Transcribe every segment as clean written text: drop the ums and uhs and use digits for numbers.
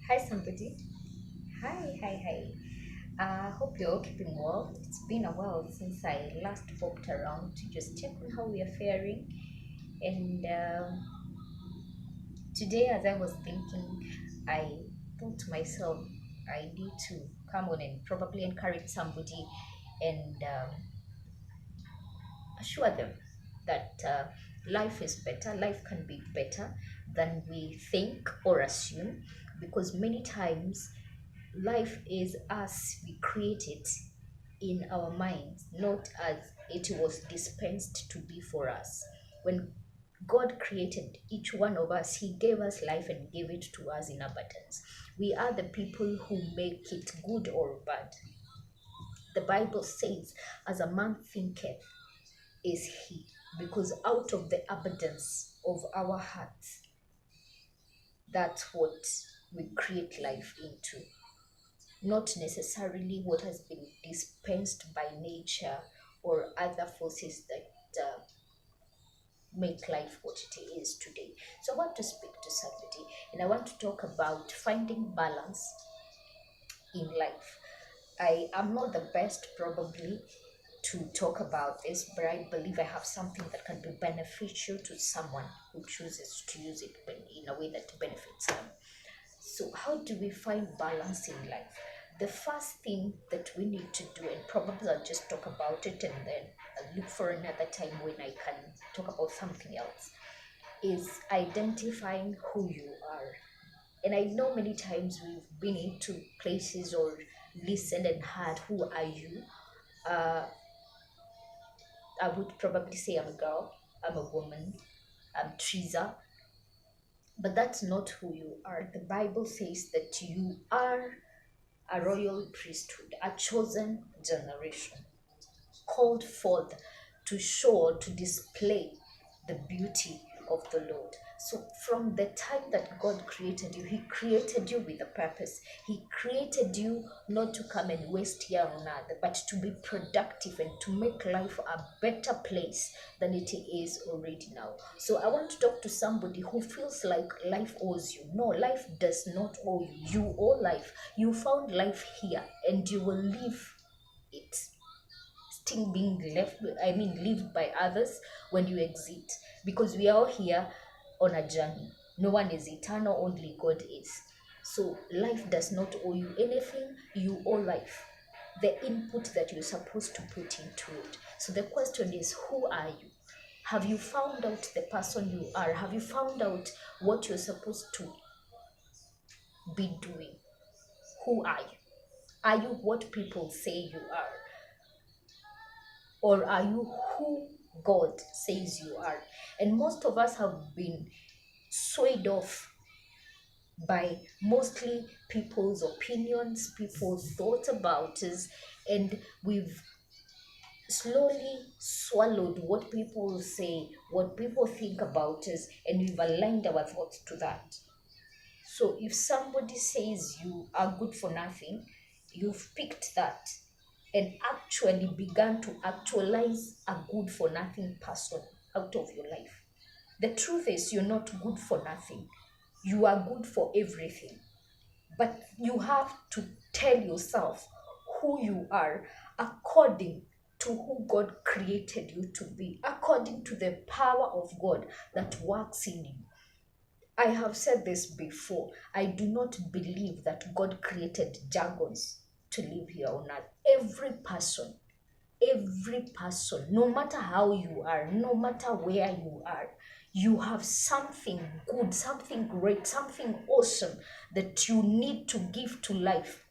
Hi, somebody. Hi. Hope you're all keeping well. It's been a while since I last walked around to just check on how we are faring. And today, as I was thinking, I thought to myself, I need to come on and probably encourage somebody and assure them that life is better, life can be better than we think or assume, because many times life is as we create it in our minds, not as it was dispensed to be for us. When God created each one of us, He gave us life and gave it to us in abundance. We are the people who make it good or bad. The Bible says, as a man thinketh, is he, because out of the abundance of our hearts, that's what we create life into, not necessarily what has been dispensed by nature or other forces that make life what it is today. So I want to speak to somebody and I want to talk about finding balance in life. I am not the best probably to talk about this, but I believe I have something that can be beneficial to someone who chooses to use it in a way that benefits them. So, how do we find balance in life? The first thing that we need to do, and probably I'll just talk about it and then I'll look for another time when I can talk about something else, is identifying who you are. And I know many times we've been into places or listened and heard, who are you? Uh, I would probably say I'm a girl, I'm a woman, I'm Trizah, but that's not who you are. The Bible says that you are a royal priesthood, a chosen generation, called forth to show, to display the beauty of the Lord. So, from the time that God created you, He created you with a purpose. He created you not to come and waste here on earth, but to be productive and to make life a better place than it is already now. So, I want to talk to somebody who feels like life owes you. No, life does not owe you. You owe life. You found life here and you will live it, still being lived by others when you exit, because we are all here on a journey. No one is eternal, only God is. So life does not owe you anything. You owe life the input that you're supposed to put into it. So the question is, who are you? Have you found out the person you are? Have you found out what you're supposed to be doing? Who are you? Are you what people say you are? Or are you who God says you are? And most of us have been swayed off by mostly people's opinions, people's thoughts about us, and we've slowly swallowed what people say, what people think about us, and we've aligned our thoughts to that. So if somebody says you are good for nothing, you've picked that and actually began to actualize a good for nothing person out of your life. The truth is, you're not good for nothing. You are good for everything. But you have to tell yourself who you are according to who God created you to be, according to the power of God that works in you. I have said this before. I do not believe that God created jargons to live here on earth. Every person, no matter how you are, no matter where you are, you have something good, something great, something awesome that you need to give to life.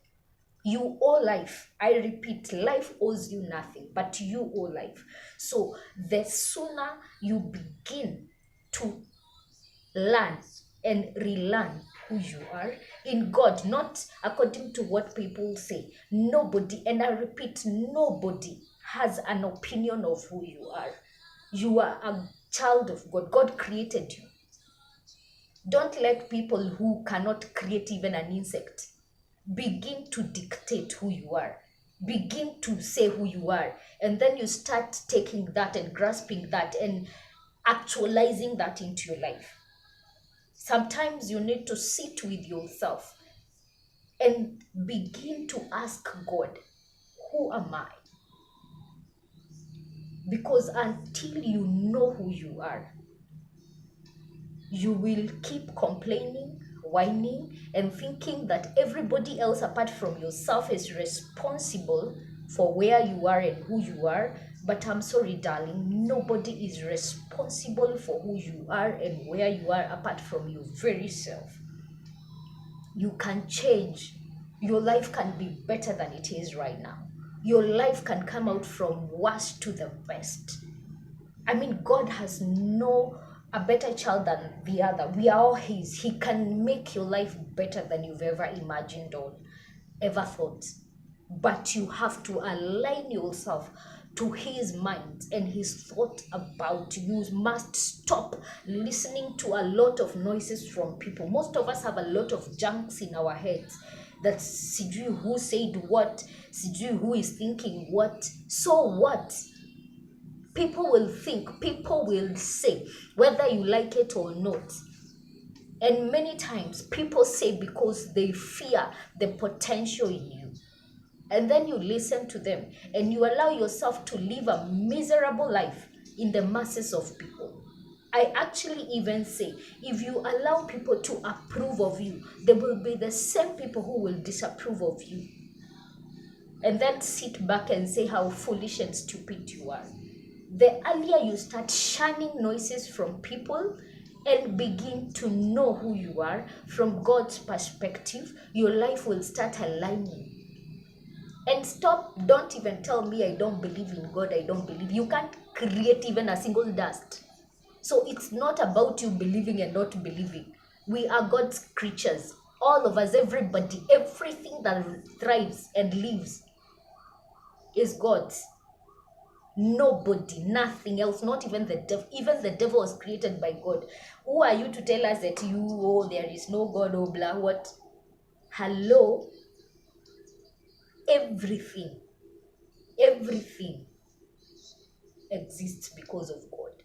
You owe life. I repeat, life owes you nothing, but you owe life. So the sooner you begin to learn and relearn who you are in God, not according to what people say. Nobody, and I repeat, nobody has an opinion of who you are. You are a child of God. God created you. Don't let people who cannot create even an insect begin to dictate who you are. Begin to say who you are, and then you start taking that and grasping that and actualizing that into your life. Sometimes you need to sit with yourself and begin to ask God, who am I? Because until you know who you are, you will keep complaining, whining, and thinking that everybody else apart from yourself is responsible for where you are and who you are. But I'm sorry, darling, nobody is responsible for who you are and where you are apart from your very self. You can change. Your life can be better than it is right now. Your life can come out from worst to the best. I mean, God has no a better child than the other. We are all His. He can make your life better than you've ever imagined or ever thought. But you have to align yourself to His mind and His thought about you. You must stop listening to a lot of noises from people. Most of us have a lot of junks in our heads. That sijui who said what, sijui who is thinking what. So what? People will think, people will say, whether you like it or not. And many times people say because they fear the potential in you. And then you listen to them and you allow yourself to live a miserable life in the masses of people. I actually even say, if you allow people to approve of you, they will be the same people who will disapprove of you. And then sit back and say how foolish and stupid you are. The earlier you start shunning noises from people and begin to know who you are from God's perspective, your life will start aligning. And stop, don't even tell me I don't believe in God, I don't believe. You can't create even a single dust. So it's not about you believing and not believing. We are God's creatures. All of us, everybody, everything that thrives and lives is God's. Nobody, nothing else, not even the devil. Even the devil was created by God. Who are you to tell us that there is no God, blah, what? Hello? Everything exists because of God.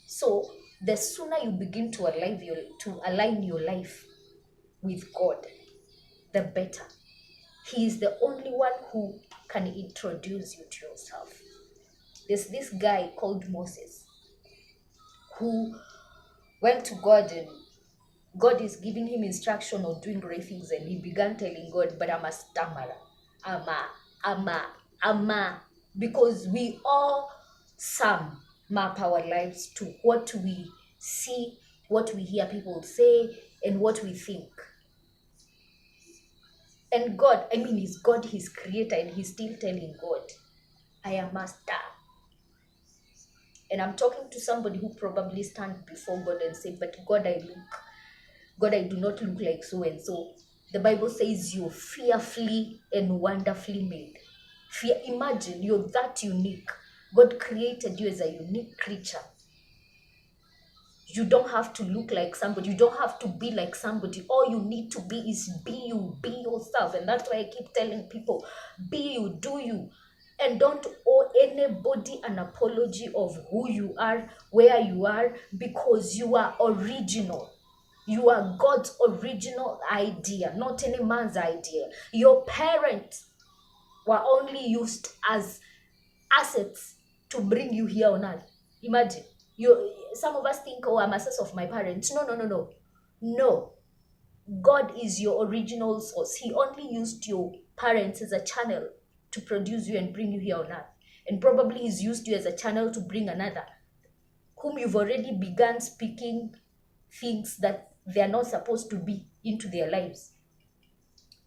So the sooner you begin to align your life with God, the better. He is the only one who can introduce you to yourself. There's this guy called Moses who went to God and God is giving him instruction on doing great things, and he began telling God, but I'm a stammerer. Ama. Because we all sum map our lives to what we see, what we hear people say, and what we think. And God, is God his creator, and he's still telling God, I am a star. And I'm talking to somebody who probably stand before God and say, but God, I do not look like so and so. The Bible says you're fearfully and wonderfully made. Imagine you're that unique. God created you as a unique creature. You don't have to look like somebody. You don't have to be like somebody. All you need to be is be you, be yourself. And that's why I keep telling people, be you, do you. And don't owe anybody an apology of who you are, where you are, because you are original. You are God's original idea, not any man's idea. Your parents were only used as assets to bring you here on earth. Imagine. Some of us think, I'm a source of my parents. No. God is your original source. He only used your parents as a channel to produce you and bring you here on earth. And probably he's used you as a channel to bring another, whom you've already begun speaking things that they are not supposed to be into their lives.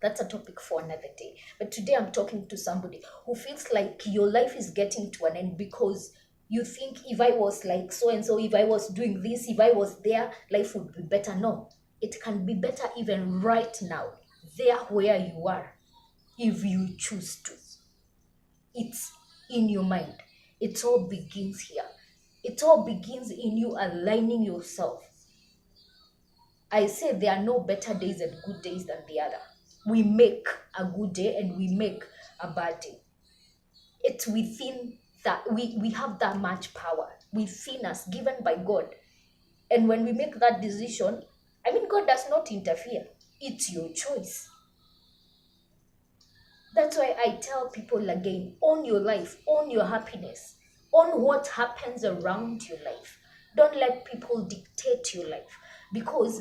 That's a topic for another day. But today I'm talking to somebody who feels like your life is getting to an end because you think, if I was like so and so, if I was doing this, if I was there, life would be better. No, it can be better even right now, there where you are, if you choose to. It's in your mind. It all begins here. It all begins in you aligning yourself. I say there are no better days and good days than the other. We make a good day and we make a bad day. It's within that. We have that much power within us, given by God. And when we make that decision, God does not interfere. It's your choice. That's why I tell people again, own your life, own your happiness, own what happens around your life. Don't let people dictate your life. Because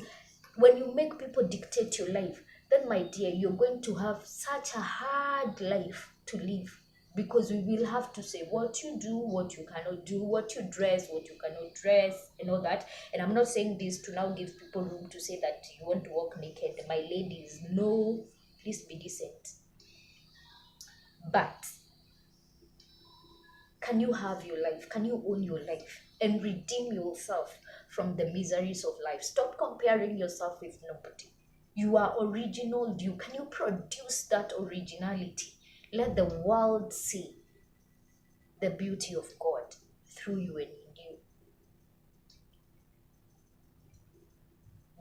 when you make people dictate your life, then, my dear, you're going to have such a hard life to live. Because we will have to say what you do, what you cannot do, what you dress, what you cannot dress, and all that. And I'm not saying this to now give people room to say that you want to walk naked. My ladies, no, please be decent. But can you have your life? Can you own your life and redeem yourself from the miseries of life? Stop comparing yourself with nobody. You are original. You can you produce that originality? Let the world see the beauty of God through you and in you.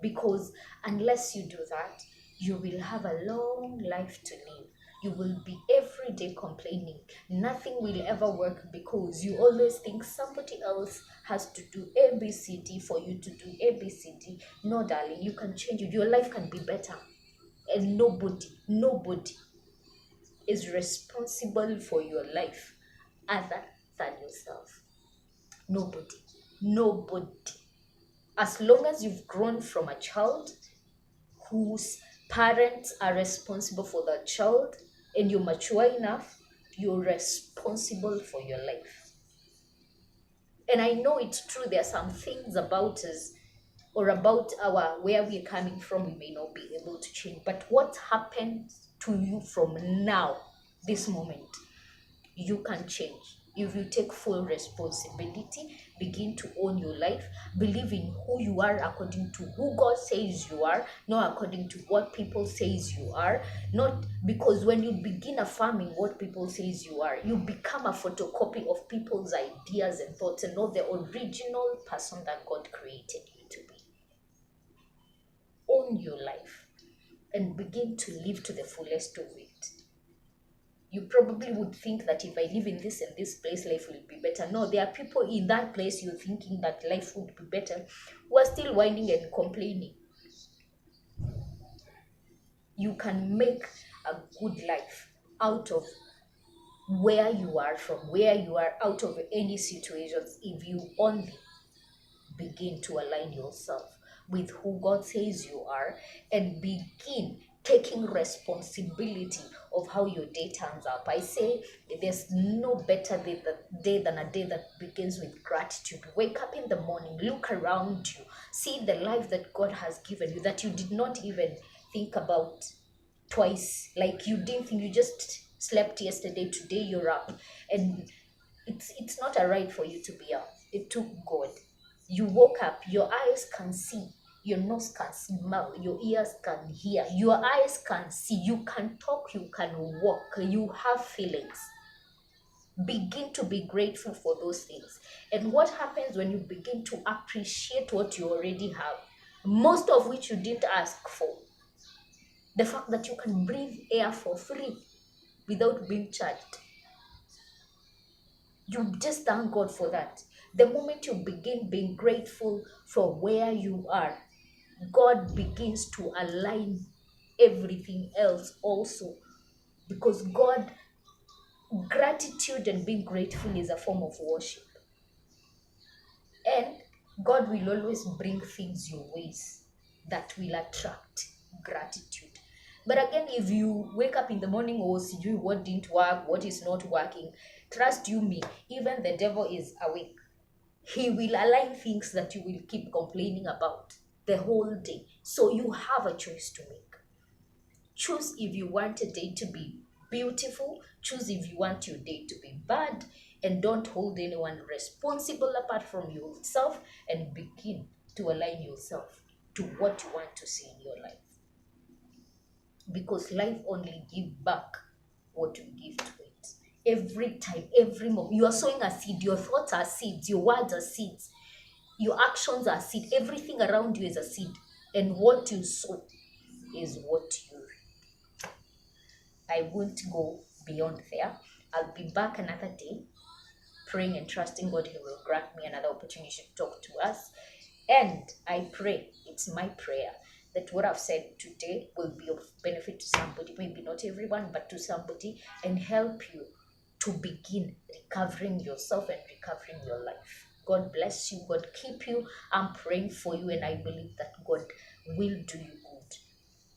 Because unless you do that, you will have a long life to live. You will be every day complaining. Nothing will ever work because you always think somebody else has to do ABCD for you to do ABCD. No, darling, you can change it. Your life can be better. And nobody is responsible for your life other than yourself. Nobody. As long as you've grown from a child whose parents are responsible for that child and you're mature enough, you're responsible for your life. And I know it's true, there are some things about us or about our where we're coming from we may not be able to change. But what happens to you from now, this moment, you can change. If you take full responsibility, begin to own your life, believe in who you are according to who God says you are, not according to what people says you are. Not because when you begin affirming what people says you are, you become a photocopy of people's ideas and thoughts and not the original person that God created you to be. Own your life and begin to live to the fullest of it. You probably would think that if I live in this and this place, life will be better. No, there are people in that place you're thinking that life would be better who are still whining and complaining. You can make a good life out of where you are, from where you are, out of any situations, if you only begin to align yourself with who God says you are and begin taking responsibility of how your day turns up. I say there's no better day than a day that begins with gratitude. Wake up in the morning, look around you, see the life that God has given you that you did not even think about twice. Like you didn't think, you just slept yesterday, today you're up. And it's not a right for you to be up. It took God. You woke up, your eyes can see, your nose can smell, your ears can hear, your eyes can see, you can talk, you can walk, you have feelings. Begin to be grateful for those things. And what happens when you begin to appreciate what you already have, most of which you didn't ask for? The fact that you can breathe air for free without being charged. You just thank God for that. The moment you begin being grateful for where you are, God begins to align everything else also. Because God, gratitude and being grateful is a form of worship. And God will always bring things your ways that will attract gratitude. But again, if you wake up in the morning or see what didn't work, what is not working, trust you me, even the devil is awake. He will align things that you will keep complaining about the whole day. So you have a choice to make. Choose if you want a day to be beautiful. Choose if you want your day to be bad. And don't hold anyone responsible apart from yourself, and begin to align yourself to what you want to see in your life. Because life only gives back what you give to it. Every time, every moment, you are sowing a seed. Your thoughts are seeds. Your words are seeds. Your actions are seed. Everything around you is a seed. And what you sow is what you reap. I won't go beyond there. I'll be back another day, praying and trusting God He will grant me another opportunity to talk to us. And I pray, it's my prayer, that what I've said today will be of benefit to somebody, maybe not everyone, but to somebody, and help you to begin recovering yourself and recovering your life. God bless you. God keep you. I'm praying for you, and I believe that God will do you good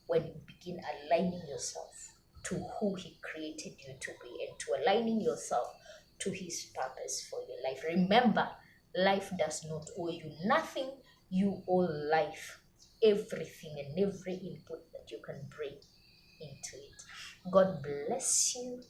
when you begin aligning yourself to who He created you to be and to aligning yourself to His purpose for your life. Remember, life does not owe you nothing, you owe life everything and every input that you can bring into it. God bless you.